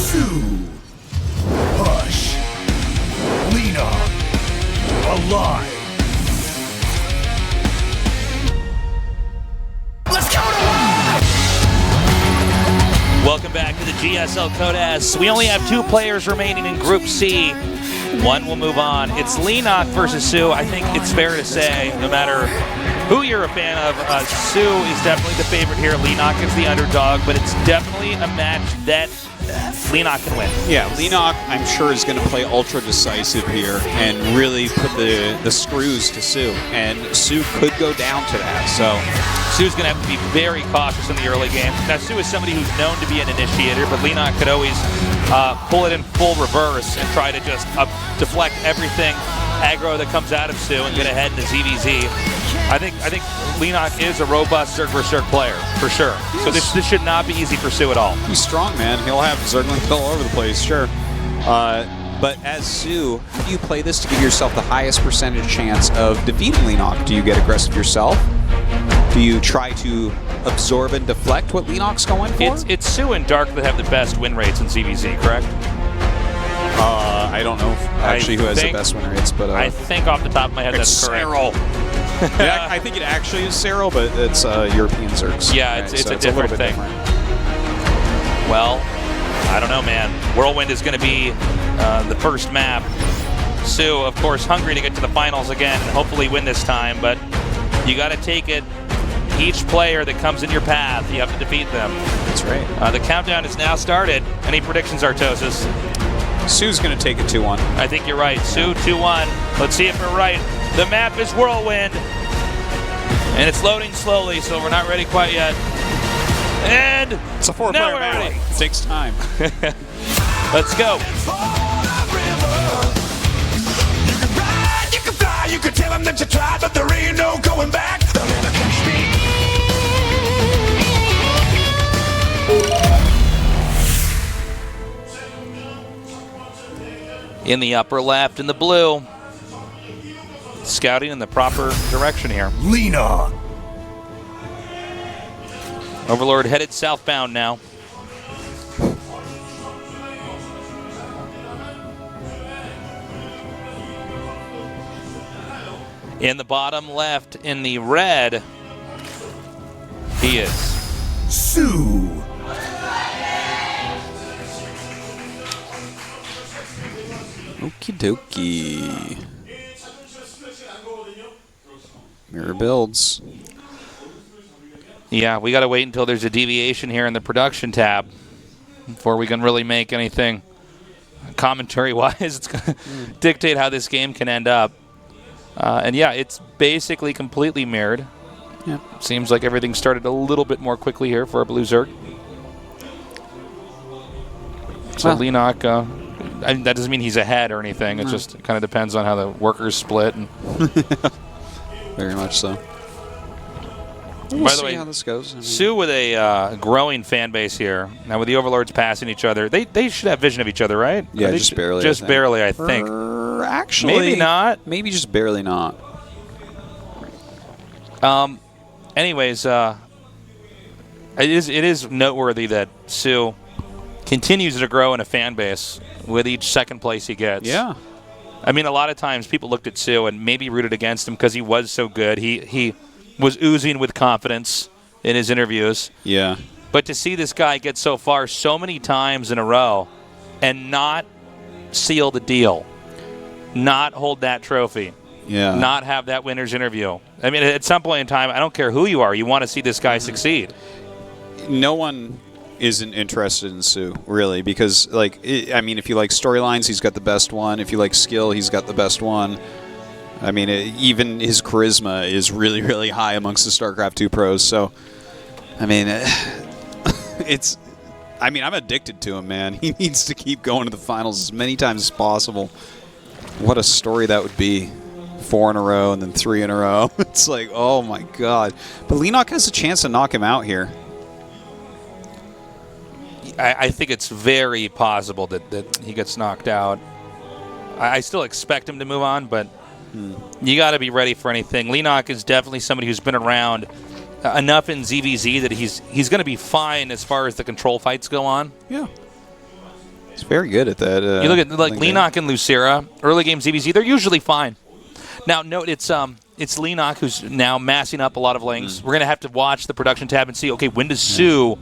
soO. Hush. Leenock. Alive. Let's go to war! Welcome back to the GSL Code S. We only have 2 players remaining in Group C. One will move on. It's Leenock versus soO. I think it's fair to say, no matter who you're a fan of, soO is definitely the favorite here. Leenock is the underdog, but it's definitely a match that Leenock can win. Yeah, Leenock, I'm sure, is going to play ultra decisive here and really put the screws to soO. And soO could go down to that. So soO's going to have to be very cautious in the early game. Now, soO is somebody who's known to be an initiator, but Leenock could always pull it in full reverse and try to just deflect everything aggro that comes out of soO and get ahead in the ZVZ. I think Leenock is a robust Zerg vs. Zerg player, for sure. So this should not be easy for soO at all. He's strong, man. He'll have Zerglings all over the place, sure. But as soO, how do you play this to give yourself the highest percentage chance of defeating Leenock? Do you get aggressive yourself? Do you try to absorb and deflect what Leenock's going for? It's soO and Dark that have the best win rates in ZVZ, correct? I don't know actually who has the best win rates, but I think off the top of my head that's correct. Cyril. I think it actually is Cyril, but it's European Zergs. Yeah, right? it's a different thing. Well, I don't know, man. Whirlwind is going to be the first map. soO, of course, hungry to get to the finals again and hopefully win this time, but you got to take it. Each player that comes in your path, you have to defeat them. That's right. The countdown has now started. Any predictions, Artosis? soO's going to take it 2-1. I think you're right. soO 2-1. Let's see if we're right. The map is Whirlwind. And it's loading slowly, so we're not ready quite yet. And it's a 4-player map. It takes time. Let's go. You can ride, you can fly, you can tell them that you tried, but there ain't no going back. They'll never catch me. In the upper left, in the blue. Scouting in the proper direction here. Leenock. Overlord headed southbound now. In the bottom left, in the red, he is soO. Okie dokie. Mirror builds. Yeah, we got to wait until there's a deviation here in the production tab before we can really make anything commentary-wise. It's going to dictate how this game can end up. And yeah, it's basically completely mirrored. Yep. Seems like everything started a little bit more quickly here for our Blue Zerg. So Leenock, that doesn't mean he's ahead or anything. It just kind of depends on how the workers split. And very much so. By the way, how this goes. soO with a growing fan base here. Now with the Overlords passing each other, they should have vision of each other, right? Yeah, just barely. Just barely, I think. Actually, maybe not. Maybe just barely not. Anyways, it is noteworthy that soO continues to grow in a fan base with each second place he gets. Yeah. I mean, a lot of times people looked at soO and maybe rooted against him because he was so good. He was oozing with confidence in his interviews. Yeah. But to see this guy get so far so many times in a row and not seal the deal, not hold that trophy, not have that winner's interview. I mean, at some point in time, I don't care who you are, you want to see this guy succeed. No one isn't interested in soO, really, because, I mean, if you like storylines, he's got the best one. If you like skill, he's got the best one. I mean, even his charisma is really, really high amongst the StarCraft 2 pros. So, I mean, I'm addicted to him, man. He needs to keep going to the finals as many times as possible. What a story that would be. 4 in a row and then 3 in a row. It's like, oh my God. But Leenock has a chance to knock him out here. I think it's very possible that he gets knocked out. I still expect him to move on, but you got to be ready for anything. Leenock is definitely somebody who's been around enough in ZVZ that he's going to be fine as far as the control fights go on. Yeah. He's very good at that. You look at like Leenock and Lucera, early game ZVZ, they're usually fine. Now, note it's Leenock who's now massing up a lot of lings. We're going to have to watch the production tab and see, okay, when does soO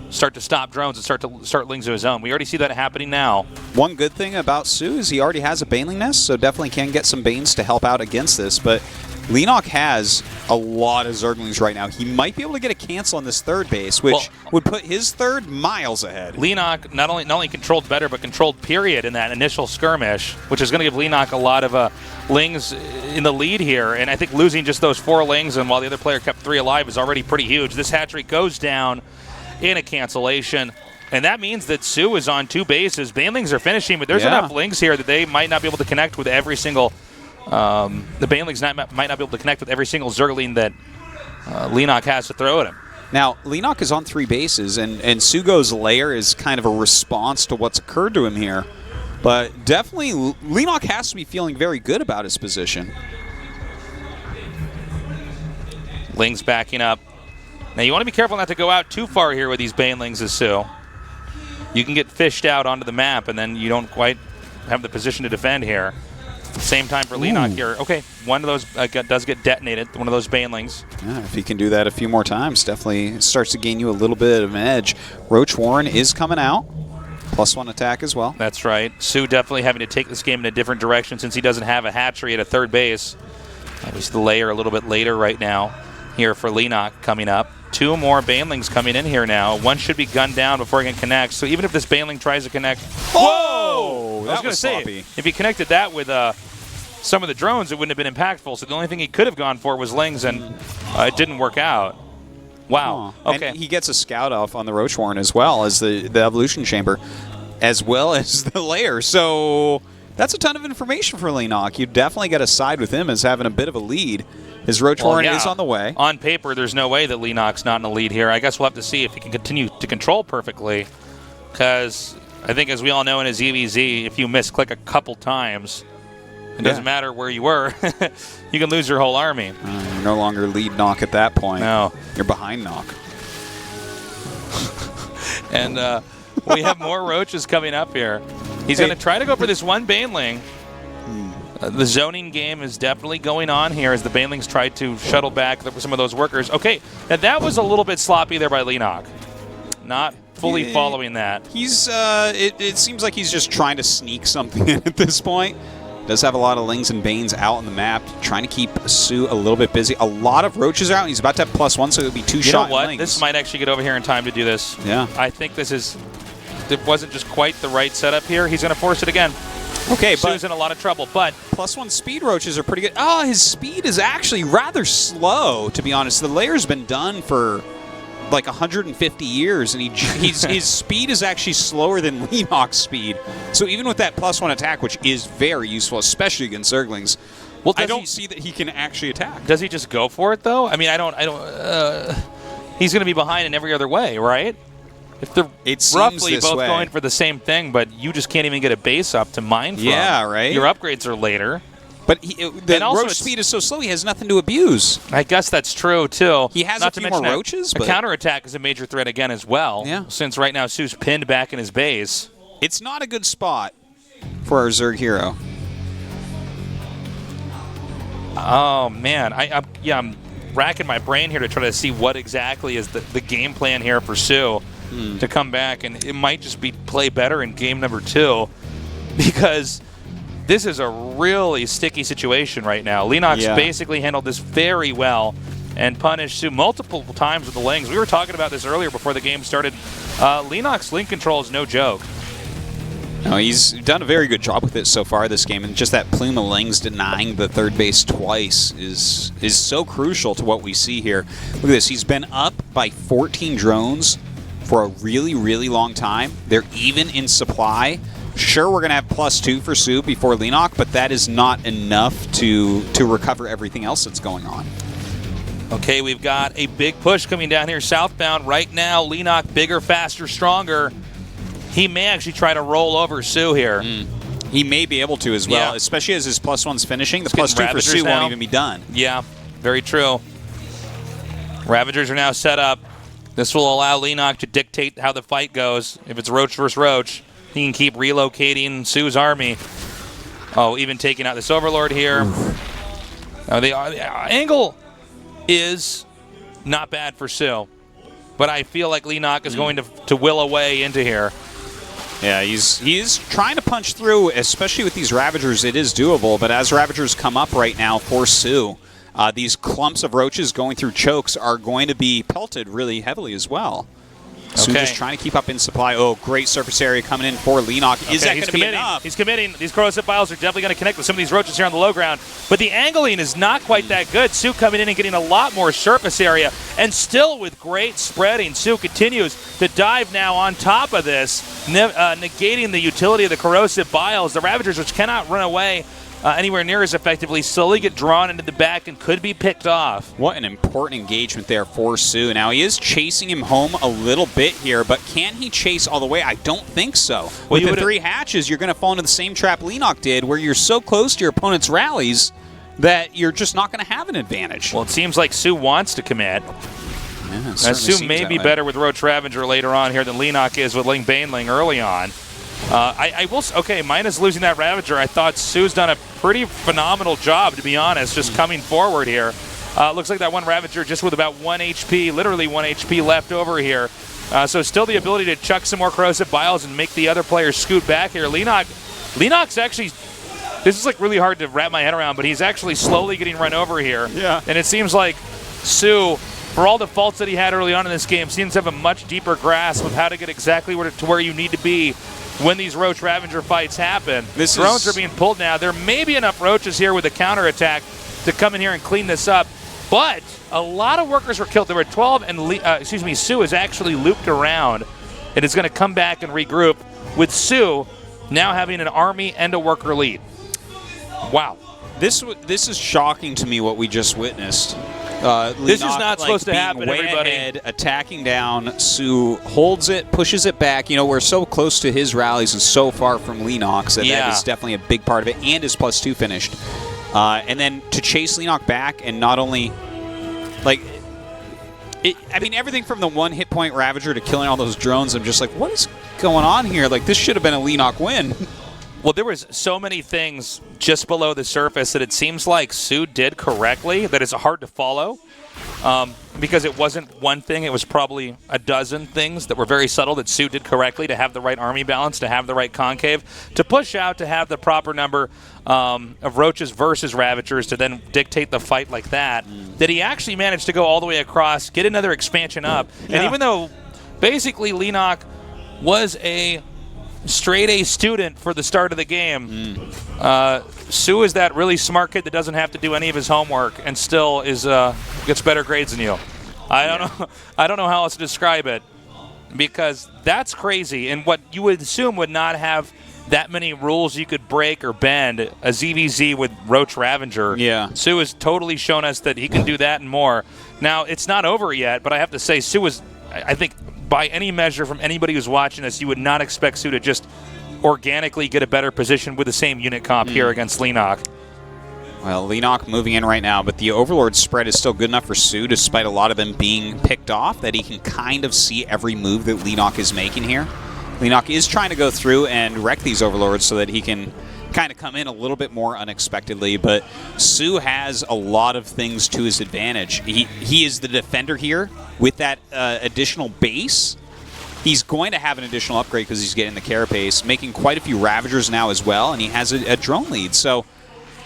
start to stop drones and start lings of his own? We already see that happening now. One good thing about soO is he already has a Baneling Nest, so definitely can get some Banes to help out against this. But Leenock has a lot of Zerglings right now. He might be able to get a cancel on this third base, which would put his third miles ahead. Leenock not only controlled better, but controlled period in that initial skirmish, which is going to give Leenock a lot of lings in the lead here. And I think losing just those 4 lings and while the other player kept 3 alive is already pretty huge. This hatchery goes down in a cancellation. And that means that soO is on 2 bases. Banelings are finishing, but there's enough lings here that they might not be able to connect with every single the Banelings might not be able to connect with every single Zergling that Leenock has to throw at him. Now, Leenock is on 3 bases, and Sugo's lair is kind of a response to what's occurred to him here. But definitely, Leenock has to be feeling very good about his position. Lings backing up. Now, you want to be careful not to go out too far here with these Banelings as soO. You can get fished out onto the map, and then you don't quite have the position to defend here. Same time for Leenock here. Okay, one of those does get detonated, one of those Banelings. Yeah, if he can do that a few more times, definitely starts to gain you a little bit of an edge. Roach Warren is coming out. +1 attack as well. That's right. soO definitely having to take this game in a different direction since he doesn't have a hatchery at a third base. Obviously the layer a little bit later right now here for Leenock coming up. 2 more Banelings coming in here now. One should be gunned down before he can connect. So even if this Baneling tries to connect... Whoa! I was going to say, if he connected that with some of the drones, it wouldn't have been impactful. So the only thing he could have gone for was lings, and it didn't work out. Wow. Okay. And he gets a scout off on the Roach Warren as well as the Evolution Chamber, as well as the lair. So that's a ton of information for Leenock. You definitely got to side with him as having a bit of a lead. His Roach Warren is on the way. On paper, there's no way that Leenock's not in the lead here. I guess we'll have to see if he can continue to control perfectly, because I think, as we all know in his EVZ, if you misclick a couple times, it doesn't matter where you were. You can lose your whole army. You're no longer lead Knock at that point. No. You're behind Knock. And we have more Roaches coming up here. He's going to try to go for this one Baneling. The zoning game is definitely going on here as the Banelings tried to shuttle back some of those workers. Okay, now that was a little bit sloppy there by Leenock. Not fully following that. He's it seems like he's just trying to sneak something in at this point. Does have a lot of Lings and Banes out on the map, trying to keep soO a little bit busy. A lot of Roaches are out. He's about to have +1, so it'll be 2 shot. You know what? Lings. This might actually get over here in time to do this. Yeah. I think it wasn't just quite the right setup here. He's going to force it again. Okay, but soO's in a lot of trouble, but +1 speed Roaches are pretty good. Oh, his speed is actually rather slow, to be honest. The layer's been done for like 150 years, and his speed is actually slower than Leenock's speed. So even with that +1 attack, which is very useful, especially against Zerglings, I don't see that he can actually attack. Does he just go for it, though? I mean, he's going to be behind in every other way, right? If they're roughly both going for the same thing, but you just can't even get a base up to mine from. Yeah, right. Your upgrades are later. But the Roach speed is so slow, he has nothing to abuse. I guess that's true, too. He has a few more Roaches. A counterattack is a major threat again as well, since right now soO's pinned back in his base. It's not a good spot for our Zerg hero. Oh, man. I'm racking my brain here to try to see what exactly is the game plan here for soO to come back, and it might just be play better in game number 2, because this is a really sticky situation right now. Leenock's basically handled this very well and punished soO multiple times with the Lings. We were talking about this earlier before the game started. Leenock's Ling control is no joke. No, he's done a very good job with it so far this game, and just that plume of Lings denying the third base twice is so crucial to what we see here. Look at this. He's been up by 14 drones for a really, really long time. They're even in supply. Sure, we're going to have +2 for soO before Leenock, but that is not enough to recover everything else that's going on. Okay, we've got a big push coming down here southbound right now. Leenock, bigger, faster, stronger. He may actually try to roll over soO here. He may be able to as well, especially as his +1's finishing. The +2 for soO won't even be done. Yeah, very true. Ravagers are now set up. This will allow Leenock to dictate how the fight goes if it's Roach versus Roach. He can keep relocating soO's army. Oh, even taking out this Overlord here. The angle is not bad for soO, but I feel like Leenock is going to will away into here. Yeah, he's trying to punch through, especially with these Ravagers. It is doable, but as Ravagers come up right now for soO, these clumps of roaches going through chokes are going to be pelted really heavily as well. soO just trying to keep up in supply. Oh, great surface area coming in for Leenock. Is that going to be enough? He's committing. These corrosive biles are definitely going to connect with some of these roaches here on the low ground. But the angling is not quite that good. soO coming in and getting a lot more surface area. And still with great spreading, soO continues to dive now on top of this, negating the utility of the corrosive biles. The Ravagers, which cannot run away anywhere near as effectively, slowly get drawn into the back and could be picked off. What an important engagement there for soO. Now, he is chasing him home a little bit here, but can he chase all the way? I don't think so. With the 3 hatches, you're going to fall into the same trap Leenock did, where you're so close to your opponent's rallies that you're just not going to have an advantage. Well, it seems like soO wants to commit. Yeah, soO may be better with Roach Ravager later on here than Leenock is with Ling Baneling early on. I will. Okay, minus losing that Ravager, I thought soO's done a pretty phenomenal job, to be honest, just coming forward here. Looks like that one Ravager just with about 1 HP, literally 1 HP left over here. So still the ability to chuck some more corrosive biles and make the other players scoot back here. Leenock's actually, this is like really hard to wrap my head around, but he's actually slowly getting run over here. Yeah. And it seems like soO, for all the faults that he had early on in this game, seems to have a much deeper grasp of how to get exactly to where you need to be when these Roach Ravager fights happen. Drones are being pulled now. There may be enough Roaches here with a counterattack to come in here and clean this up, but a lot of workers were killed. There were 12, and soO is actually looped around and is going to come back and regroup, with soO now having an army and a worker lead. Wow. This is shocking to me, what we just witnessed. This is not supposed to happen, way everybody. Ahead, attacking down, soO holds it, pushes it back. You know, we're so close to his rallies and so far from Leenock, so that is definitely a big part of it, and his +2 finished. And then to chase Leenock back, and not only, like, I mean, everything from the 1 hit point Ravager to killing all those drones, I'm just like, what is going on here? Like, this should have been a Leenock win. Well, there was so many things just below the surface that it seems like soO did correctly that it's hard to follow, because it wasn't one thing. It was probably a dozen things that were very subtle that soO did correctly to have the right army balance, to have the right concave, to push out, to have the proper number of Roaches versus Ravagers, to then dictate the fight like that, that he actually managed to go all the way across, get another expansion up. Yeah. And even though basically Leenock was a straight A student for the start of the game, soO is that really smart kid that doesn't have to do any of his homework and still is gets better grades than you. I don't know how else to describe it, because that's crazy. And what you would assume would not have that many rules you could break or bend, a ZVZ with Roach Ravager. Yeah. soO has totally shown us that he can do that and more. Now, it's not over yet, but I have to say soO is, I think, by any measure from anybody who's watching this, you would not expect soO to just organically get a better position with the same unit comp here against Leenock. Well, Leenock moving in right now, but the Overlord spread is still good enough for soO, despite a lot of them being picked off, that he can kind of see every move that Leenock is making here. Leenock is trying to go through and wreck these Overlords so that he can kind of come in a little bit more unexpectedly, but soO has a lot of things to his advantage. He is the defender here with that additional base. He's going to have an additional upgrade because he's getting the carapace, making quite a few Ravagers now as well, and he has a drone lead. So,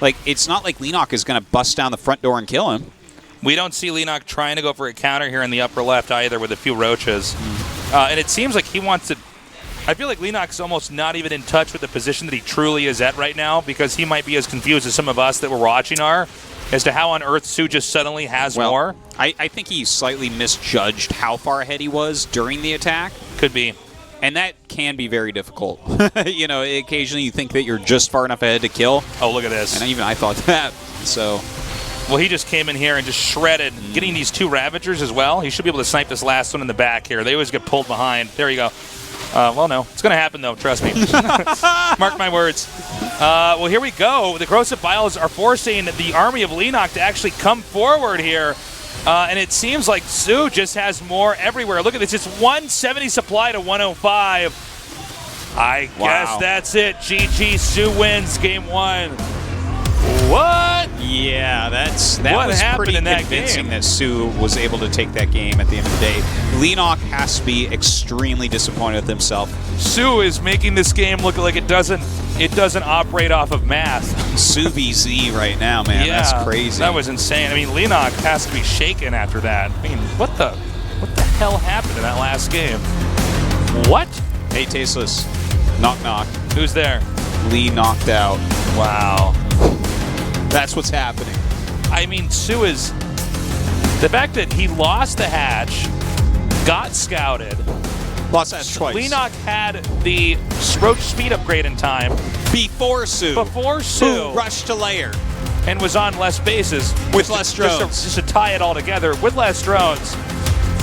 like, it's not like Leenock is going to bust down the front door and kill him. We don't see Leenock trying to go for a counter here in the upper left either with a few Roaches. And it seems like he wants to... I feel like Leenock's almost not even in touch with the position that he truly is at right now, because he might be as confused as some of us that were watching are as to how on earth soO just suddenly has more. I think he slightly misjudged how far ahead he was during the attack. Could be. And that can be very difficult. You know, occasionally you think that you're just far enough ahead to kill. Oh, look at this. And even I thought that. So, well, he just came in here and just shredded, getting these 2 Ravagers as well. He should be able to snipe this last one in the back here. They always get pulled behind. There you go. Well, no. It's going to happen, though. Trust me. Mark my words. Well, here we go. The corrosive biles are forcing the army of Leenock to actually come forward here. And it seems like soO just has more everywhere. Look at this. It's 170 supply to 105. I guess Wow. that's it. GG, soO wins game 1. What? Yeah, that What was happened pretty in that convincing game? that soO was able to take that game at the end of the day. Leenock has to be extremely disappointed with himself. soO is making this game look like it doesn't operate off of math. soO VZ right now, man. Yeah, That's crazy. That was insane. I mean, Leenock has to be shaken after that. I mean, what the hell happened in that last game? What? Hey, Tasteless. Knock, knock. Who's there? Lee knocked out. Wow. That's what's happening. I mean, soO is the fact that he lost the hatch, got scouted. Lost that twice. Leenock had the Roach speed upgrade in time Before soO. before soO Who rushed to layer. and was on less bases With less drones. Just to tie it all together with less drones.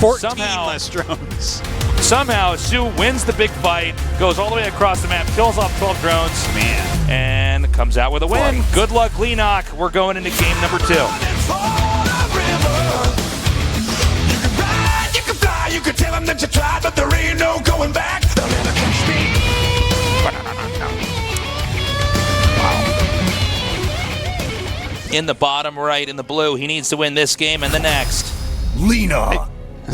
14 Somehow- less drones. Somehow, soO wins the big fight, goes all the way across the map, kills off 12 drones, Man. and comes out with a win. Right. Good luck, Leenock. We're going into game number 2. And for the river. You can ride, you can fly, you can tell them that you tried, but there ain't no going back. They'll never catch me. In the bottom right, in the blue, he needs to win this game and the next. Leenock. I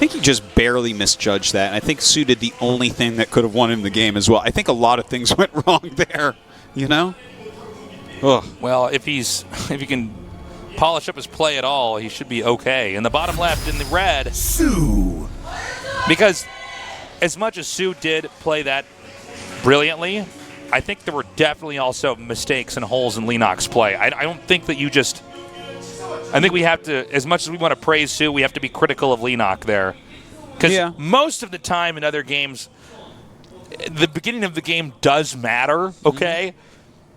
think he just barely misjudged that. And I think soO did the only thing that could have won him the game as well. I think a lot of things went wrong there, you know? Ugh. Well, if he can polish up his play at all, he should be okay. In the bottom left, in the red, soO. because as much as soO did play that brilliantly, I think there were definitely also mistakes and holes in Leenock's play. I don't think that you just... I think we have to, as much as we want to praise soO, we have to be critical of Leenock there. Because most of the time in other games, the beginning of the game does matter, okay?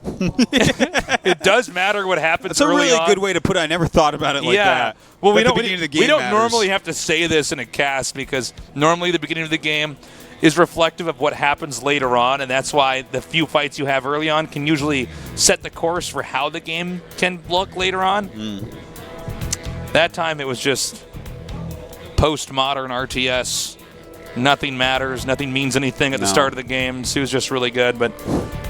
It does matter what happens That's a early really on. good way to put it. I never thought about it like that. Well, we But don't, the beginning of the game we don't matters. normally have to say this in a cast because normally the beginning of the game is reflective of what happens later on, and that's why the few fights you have early on can usually set the course for how the game can look later on. That time it was just postmodern RTS. Nothing matters. Nothing means anything at the start of the game. soO's just really good, but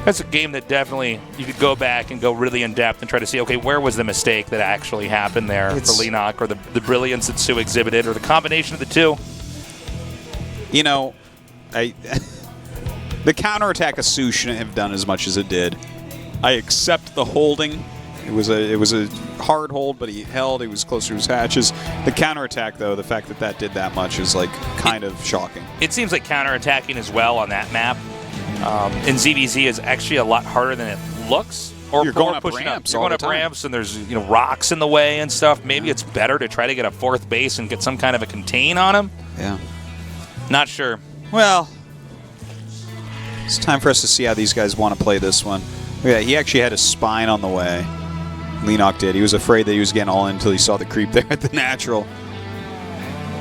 that's a game that definitely you could go back and go really in depth and try to see, okay, where was the mistake that actually happened there for Leenock, or the brilliance that soO exhibited, or the combination of the two. You know, the counterattack of soO shouldn't have done as much as it did. I accept the holding. It was a hard hold, but he held. He was closer to his hatches. The counterattack, though, the fact that that did that much is like kind of shocking. It seems like counterattacking as well on that map in ZVZ is actually a lot harder than it looks. Or You're going up pushing ramps You're all going the up time. ramps, and there's rocks in the way and stuff. Maybe it's better to try to get a fourth base and get some kind of a contain on him. Yeah. Not sure. Well, it's time for us to see how these guys want to play this one. Yeah, he actually had a spine on the way. Leenock did. He was afraid that he was getting all in until he saw the creep there at the natural.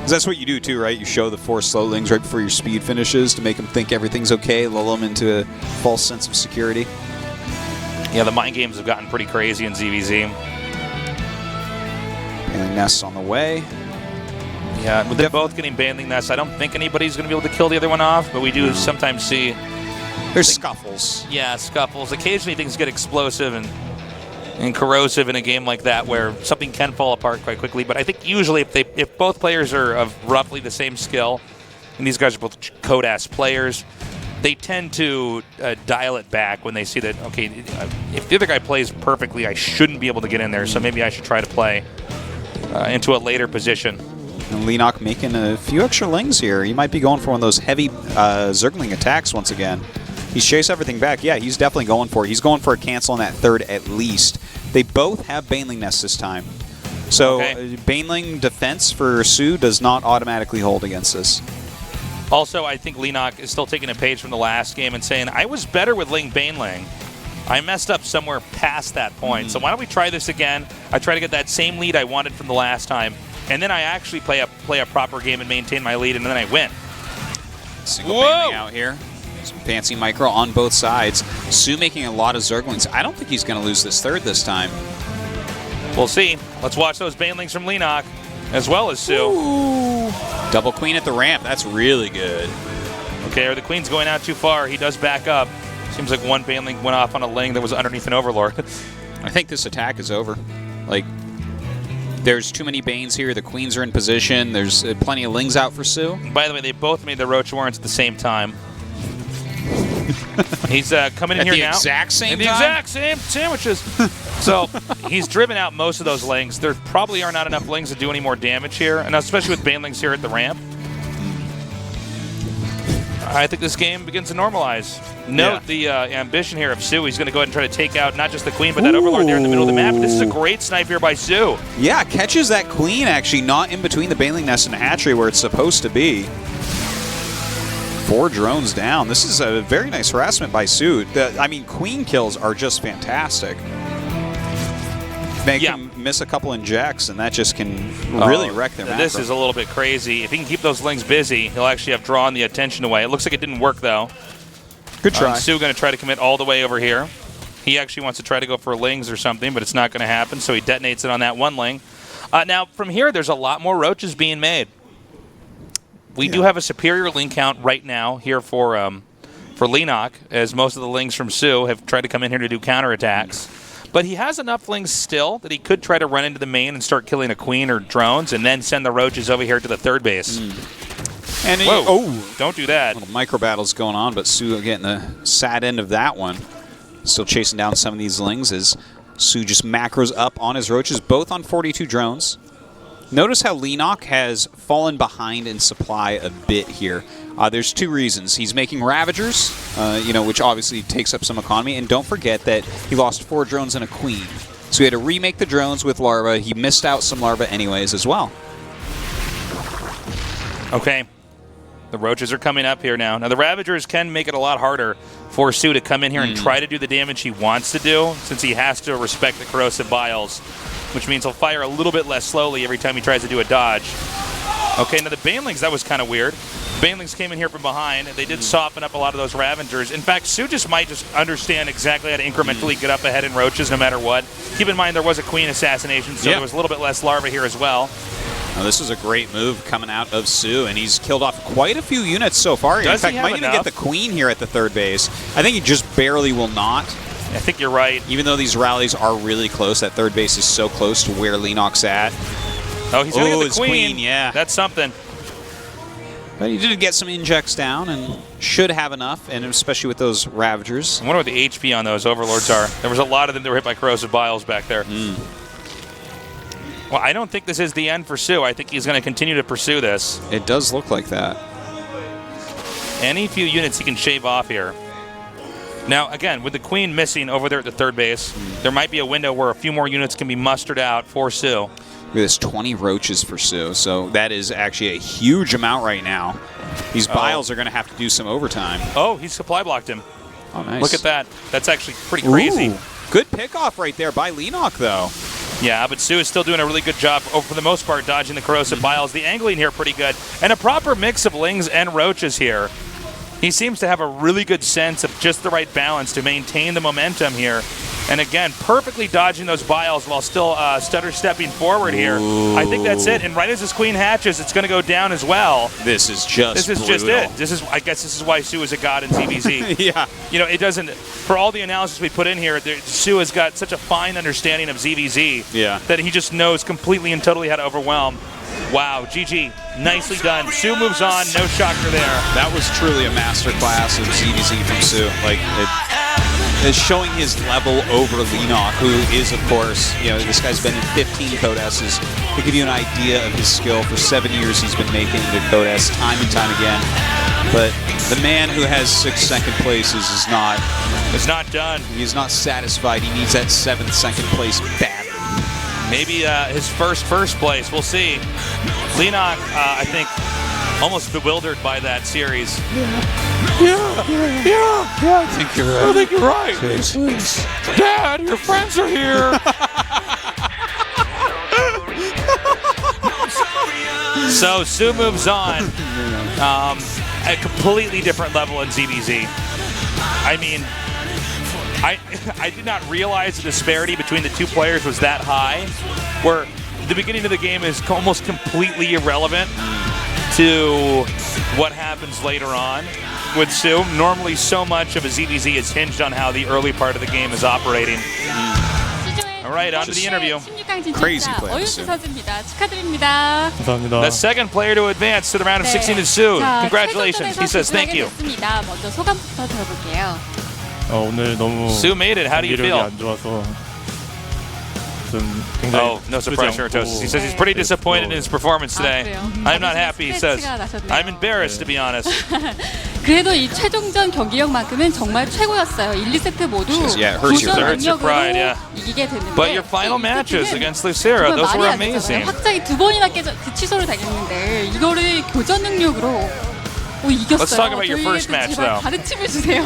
'Cause that's what you do too, right? You show the 4 slowlings right before your speed finishes to make them think everything's okay, lull them into a false sense of security. Yeah, the mind games have gotten pretty crazy in ZVZ. Bailing nests on the way. Yeah, with them both getting Baneling Nest, I don't think anybody's going to be able to kill the other one off, but we do sometimes see, There's scuffles. yeah, scuffles. Occasionally things get explosive and corrosive in a game like that where something can fall apart quite quickly. But I think usually if both players are of roughly the same skill, and these guys are both code-ass players, they tend to dial it back when they see that, okay, if the other guy plays perfectly, I shouldn't be able to get in there, so maybe I should try to play into a later position. And Leenock making a few extra lings here. He might be going for one of those heavy Zergling attacks once again. He's chased everything back. Yeah, he's definitely going for it. He's going for a cancel on that third at least. They both have Baneling Nest this time. So Baneling defense for soO does not automatically hold against this. Also, I think Leenock is still taking a page from the last game and saying, I was better with Ling Baneling. I messed up somewhere past that point. So why don't we try this again? I try to get that same lead I wanted from the last time. And then I actually play a proper game and maintain my lead, and then I win. Single Baneling out here. Some fancy micro on both sides. soO making a lot of Zerglings. I don't think he's going to lose this third this time. We'll see. Let's watch those Banelings from Leenock, as well as soO. Double Queen at the ramp. That's really good. Okay, or the queen's going out too far. He does back up. Seems like one Baneling went off on a Ling that was underneath an Overlord. I think this attack is over. Like, there's too many Banes here. The queens are in position. There's plenty of Lings out for soO. By the way, they both made the Roach Warrants at the same time. He's coming in here now. At the exact same the time? exact same sandwiches. So he's driven out most of those Lings. There probably are not enough Lings to do any more damage here, and especially with Banelings here at the ramp. I think this game begins to normalize. Note the ambition here of soO. He's going to go ahead and try to take out not just the queen, but that Overlord there in the middle of the map. This is a great snipe here by soO. Yeah, catches that queen actually not in between the Baneling nest and hatchery where it's supposed to be. 4 drones down. This is a very nice harassment by soO. I mean, queen kills are just fantastic. They can miss a couple injects, and that just can really wreck their macro. This is a little bit crazy. If he can keep those Lings busy, he'll actually have drawn the attention away. It looks like it didn't work, though. Good try. soO going to try to commit all the way over here. He actually wants to try to go for Lings or something, but it's not going to happen, so he detonates it on that one Ling. Now, from here, there's a lot more Roaches being made. We do have a superior Ling count right now here for Leenock, as most of the Lings from soO have tried to come in here to do counterattacks. But he has enough Lings still that he could try to run into the main and start killing a queen or drones and then send the Roaches over here to the third base. And Don't do that. Little micro battles going on, but soO getting the sad end of that one. Still chasing down some of these Lings as soO just macros up on his Roaches, both on 42 drones. Notice how Leenock has fallen behind in supply a bit here. There's 2 reasons. He's making Ravagers, which obviously takes up some economy, and don't forget that he lost 4 drones and a queen. So he had to remake the drones with larva. He missed out some larva anyways as well. Okay. The Roaches are coming up here now. Now, the Ravagers can make it a lot harder for soO to come in here and try to do the damage he wants to do, since he has to respect the Corrosive Biles, which means he'll fire a little bit less slowly every time he tries to do a dodge. Okay, now the Banelings, that was kind of weird. Banelings came in here from behind, and they did soften up a lot of those Ravagers. In fact, soO just might just understand exactly how to incrementally get up ahead in Roaches no matter what. Keep in mind there was a queen assassination, so there was a little bit less larva here as well. Now, this is a great move coming out of soO, and he's killed off quite a few units so far. In fact, might even get the queen here at the third base. I think he just barely will not. I think you're right. Even though these rallies are really close, that third base is so close to where Leenock's at. Oh, he's going to get the queen. Yeah. That's something. But he did get some injects down and should have enough, and especially with those Ravagers. I wonder what the HP on those Overlords are. There was a lot of them that were hit by Corrosive Biles back there. Well, I don't think this is the end for soO. I think he's going to continue to pursue this. It does look like that. Any few units he can shave off here. Now, again, with the queen missing over there at the third base, there might be a window where a few more units can be mustered out for soO. Look at this, 20 Roaches for soO, so that is actually a huge amount right now. These Biles are going to have to do some overtime. Oh, he supply blocked him. Oh, nice. Look at that. That's actually pretty crazy. Ooh, good pickoff right there by Leenock, though. Yeah, but soO is still doing a really good job, for the most part, dodging the Corrosive Biles. The angling here pretty good. And a proper mix of Lings and Roaches here. He seems to have a really good sense of just the right balance to maintain the momentum here. And again, perfectly dodging those Biles while still stutter stepping forward here. Ooh. I think that's it. And right as this queen hatches, it's going to go down as well. This is just it. I guess this is why soO is a god in ZVZ. Yeah. You know, it doesn't, for all the analysis we put in here, soO has got such a fine understanding of ZVZ that he just knows completely and totally how to overwhelm. Wow, GG. Nicely done. soO moves on. No shocker there. That was truly a masterclass of ZVZ from soO. Like, it is showing his level over Leenock, who is, of course, this guy's been in 15 Code S's. To give you an idea of his skill, for 7 years he's been making the Code S time and time again. But the man who has 6 second places is not done. He's not satisfied. He needs that 7th second place badly. Maybe his first place. We'll see. Leenock, I think, almost bewildered by that series. Yeah, I think you're right. I think you're right. Dad, your friends are here. So soO moves on. A completely different level in ZVZ. I mean, I did not realize the disparity between the two players was that high, where the beginning of the game is almost completely irrelevant to what happens later on with soO. Normally, so much of a ZVZ is hinged on how the early part of the game is operating. All right, on to the interview. Crazy player, 어윤수 선수입니다. 축하드립니다. 감사합니다. The second player to advance to the round of 16 is soO. 자, Congratulations. He says thank you. 됐습니다. 먼저 소감부터 들어볼게요. 오늘 너무 soO made it. How do you 경기력이 feel? 안 좋아서 좀 굉장히 Oh, no surprise, Neurotosis. He says he's pretty disappointed in his performance today. I'm not happy, he says. I'm embarrassed, to be honest. 그래도 이 최종전 경기력만큼은 정말 최고였어요. 1, 2세트 모두 Yeah, it hurts your 도전 hurts your 능력으로 pride, yeah. 이기게 됐는데 But your final matches against Lucero, those were amazing. 확장이 2번이나 깨져 그 취소를 당했는데 이거를 교전 능력으로 이겼어요. Let's talk about your first match, 제발 though. 가르침을 주세요.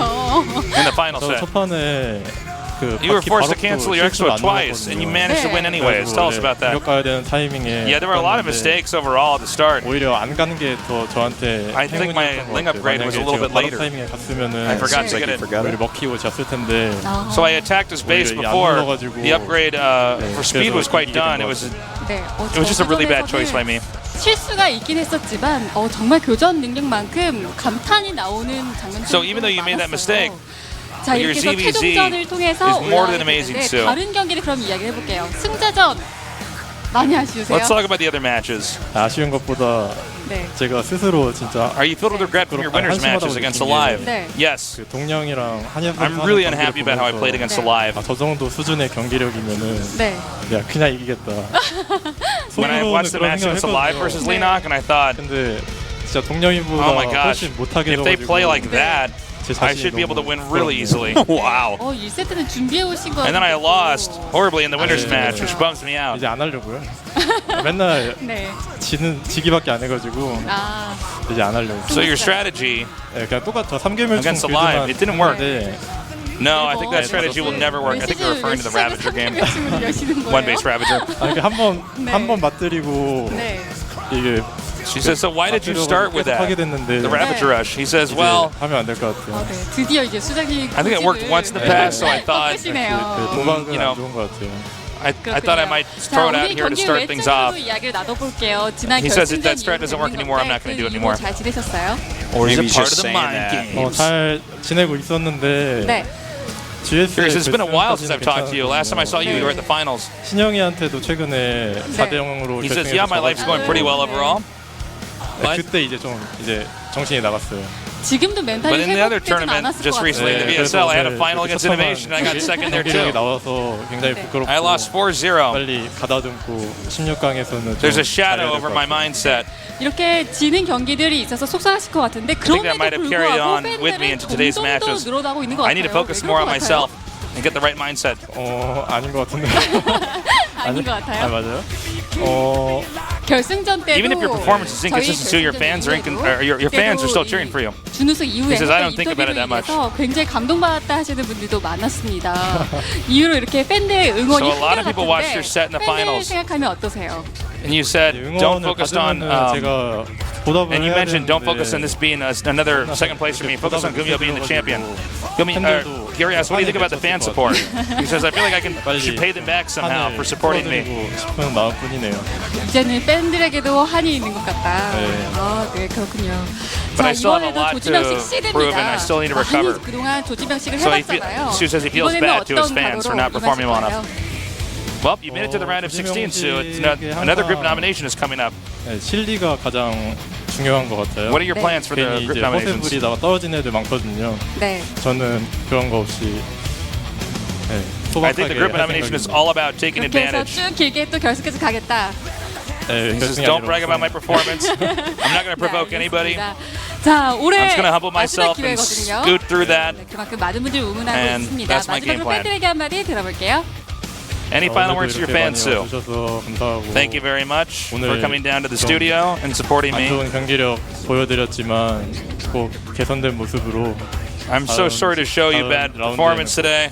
In the final set. 첫 판에 그 You were 바퀴 forced to 바로도 cancel your 실수를 expo 안 twice, and you 넣었거든요. managed to win anyways. Tell us about that. 공격 가야 되는 타이밍에 Yeah, there were a lot of mistakes overall at the start. 오히려 안 가는 게 더 저한테 I think my 행운이었던 것 link 같아요. upgrade was a little 만약에 bit 제가 바로 later. 타이밍에 갔으면은 I forgot to Seems like get you it. forgot 오히려 it. 먹히고 잤을 텐데 So I attacked his base 오히려 before. 안 눌러가지고. The upgrade for speed was quite done. It was 네, just a really bad choice by me. 실수가 있긴 했었지만 정말 교전 능력만큼 감탄이 나오는 장면들이 So even though you made that mistake, 자, your 이렇게 해서 ZVZ 최종전을 통해서 is more than 올라가게 amazing, 되는데 Sue. 다른 경기를 그럼 이야기를 해볼게요. 승자전 많이 아쉬우세요? let's talk about the other matches. 아쉬운 것보다 네. 제가 스스로 진짜 Are you filled with regret from your winners matches against Alive? 네. Yes. 그 동영이랑 한예선 I'm really unhappy about how I played against Alive. 저 정도 수준의 경기력이면은 네. 야 그냥 이기겠다. When I watched the match against Alive versus Leenock, and I thought, 근데 진짜 동영이보다 oh my gosh, 훨씬 못하게 if they 해가지고 play like that, 제 I 자신이 should be able to 너무 win really easily. Wow. 1세트는 준비해 오신 거. And then I lost horribly in the winners 네. match, which bums me out. 이제 안 하려고요. 맨날 네. 지기밖에 안 해가지고 아, 이제 안 하려고. So your strategy, 네, 그냥 똑같죠. 3개월중 Against Alive, it didn't work. no, I think that 네. strategy will never work. I think you're referring to the Ravager game. One One-base Ravager. 한번 맞들이고 네. 이게 She says, so why did you start with that? 하게 됐는데 The Ravager Rush. He says, well, 하면 안 될 것 같아요. 네. 드디어 이제 수장이 I think it worked once in the past, so I thought, 꺾으시네요. 도박은 you know, 안 좋은 것 같아요. I thought I might throw it out here to start things off. 이야기를 나눠볼게요. 지난 He says if that 결승전 strat doesn't work anymore, I'm not going to do it anymore. 잘 지내셨어요? Or is Maybe it part just of the saying mind that. games? 잘 지내고 있었는데 네. GSL It's been a while since I've talked to you. Last time I saw you, you were at the finals. 신영이한테도 최근에 4대 0으로 He says, yeah, my life's going pretty well overall. But 그때 이제 좀 이제 정신이 나갔어요. 지금도 멘탈이 in the other 회복되진 tournament, 않았을 just 것 recently in the 같아요. VSL, I had a final against Innovation, and I got second there 경기력이 too. 나와서 굉장히 부끄럽고 I lost 4-0. 빨리 가다듬고 16강에서는 There's a shadow over my mindset. 이렇게 지는 경기들이 있어서 속상하실 것 같은데 think that 그럼에도 might have carried 불구하고 on with me 팬들은 into today's 점점 더 matches. 늘어나고 있는 것 I 같아요. need to focus 왜 more 그런 on 것 같아요? myself and get the right mindset. 아닌 것 같은데. 아닌 것 같아요. 맞아요. 결승전 때도 Even if your performance is inconsistent, so your fans are your fans are still cheering for you. 준우승 이후에 He says, I 했던 don't think about it that much. 인터뷰에서 굉장히 감동받았다 하시는 분들도 많았습니다. 이후로 이렇게 팬들의 응원이 So a lot of people watched 한결같은데 your set in the 팬들 finals. 생각하면 어떠세요? And you said, don't 응원을 focus on. 받으면은 제가 보답을 And you 해야 mentioned, don't 되는데 focus on this being another second place for me. Focus on Gumyo being the champion. Gary asks, what do you think about the fan support? He says, I feel like I should pay them back somehow for supporting me. 싶은 마음뿐이네요. 이제는 팬들에게도 한이 있는 것 같다. 네. 아, 네, 그렇군요. But 자, I still have a 이번에도 lot 조지명식 to prove and I 시대입니다. still need to recover. 많이 그동안 조지명식을 So 해봤잖아요. Sue says he feels 이번에는 bad to his 어떤 fans for 각오로 not performing well 임하실 enough. 거예요? Well, you made it to the round of 16, so it's another group nomination is coming up. 네, 실리가 가장 중요한 것 같아요. What are your 네. plans for the 괜히 group 이제 nominations? 허세 부리다가 떨어진 애들 많거든요. 네. 저는 그런 거 없이 네, I think the group 할 nomination is 생각입니다. all about taking 그렇게 해서 advantage. 쭉 길게 또 결승까지 가겠다. 네, He says, 결승이 don't 아니라 brag about my 우승. performance. I'm not going to provoke 네, anybody. 알겠습니다. 자, 올해 I'm just going to humble 마지막 myself and 기회거든요. scoot through that. 네, 그만큼 많은 분들이 응원하고 And 있습니다. that's my game 마지막으로 plan. 팬들에게 한마디 들어볼게요. Any final words to your 이렇게 fans, 많이 Sue? 와주셔서 감사하고 Thank you very much for 오늘 coming down to the 좀 studio and supporting 안 me. 좋은 경기력 보여드렸지만 꼭 개선된 모습으로 I'm so sorry to show you bad performance today.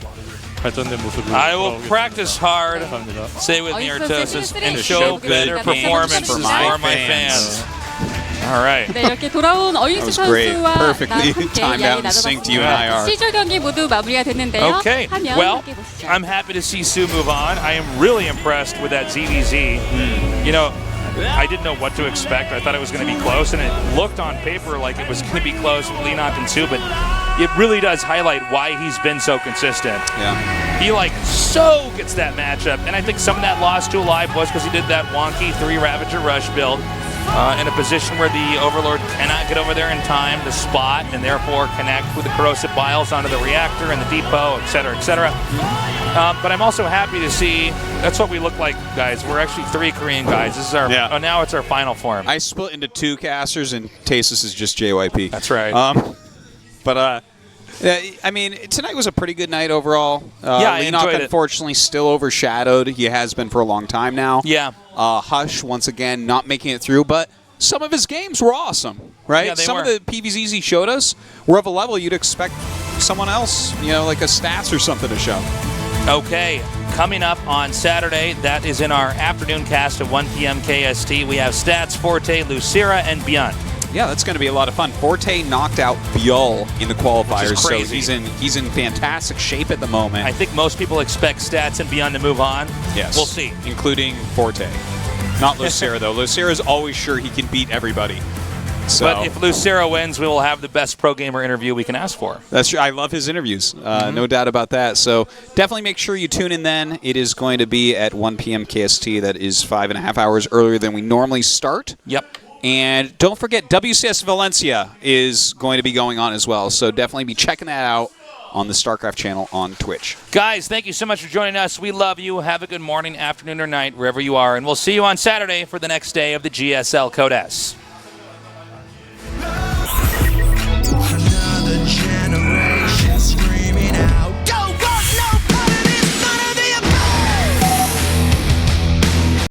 발전된 모습으로 I will 돌아오겠습니다. practice hard, 감사합니다. stay with me, Artosis, and To show show better good performance for performance my fans. All right. 네, 이렇게 돌아온 어윤수 That was great. 선수와 Perfectly 함께 timed 이야기 out and synced you and I 나눠봤습니다. are. 시즌 경기 모두 마무리가 됐는데요. Okay. 화면 Well, 함께 보시죠. I'm happy to see Sue move on. I am really impressed with that ZVZ. You know, I didn't know what to expect. I thought it was going to be close, and it looked on paper like it was going to be close with Leenock and soO, but it really does highlight why he's been so consistent. Yeah. He so gets that matchup, and I think some of that loss to Alive was because he did that wonky 3 Ravager rush build in a position where the Overlord cannot get over there in time to spot and therefore connect with the Corrosive Biles onto the reactor and the depot, et cetera, et cetera. But I'm also happy to see that's what we look like, guys. We're actually 3 Korean guys. This is our now it's our final form. I split into 2 casters, and Tasis is just JYP. That's right. I mean, tonight was a pretty good night overall. I Leenock, enjoyed it. unfortunately, still overshadowed. He has been for a long time now. Yeah. Hush, once again, not making it through, but some of his games were awesome, right? Yeah, they some were. of the PvZs he showed us were of a level you'd expect someone else, like a Stats or something to show. Okay, coming up on Saturday, that is in our afternoon cast at 1 p.m. KST. We have Stats, Forte, Lucira, and Beyond. Yeah, that's going to be a lot of fun. Forte knocked out Biol in the qualifiers, Which is so crazy. he's in fantastic shape at the moment. I think most people expect Stats and Beyond to move on. Yes. We'll see. Including Forte. Not Lucira, though. Lucira's always sure he can beat everybody. So, But if Lucero wins, we will have the best pro gamer interview we can ask for. that's true. I love his interviews. No doubt about that. So definitely make sure you tune in then. It is going to be at 1 p.m. KST. That is 5.5 hours earlier than we normally start. Yep. And don't forget, WCS Valencia is going to be going on as well. So definitely be checking that out on the StarCraft channel on Twitch. Guys, thank you so much for joining us. We love you. Have a good morning, afternoon, or night, wherever you are. And we'll see you on Saturday for the next day of the GSL Code S.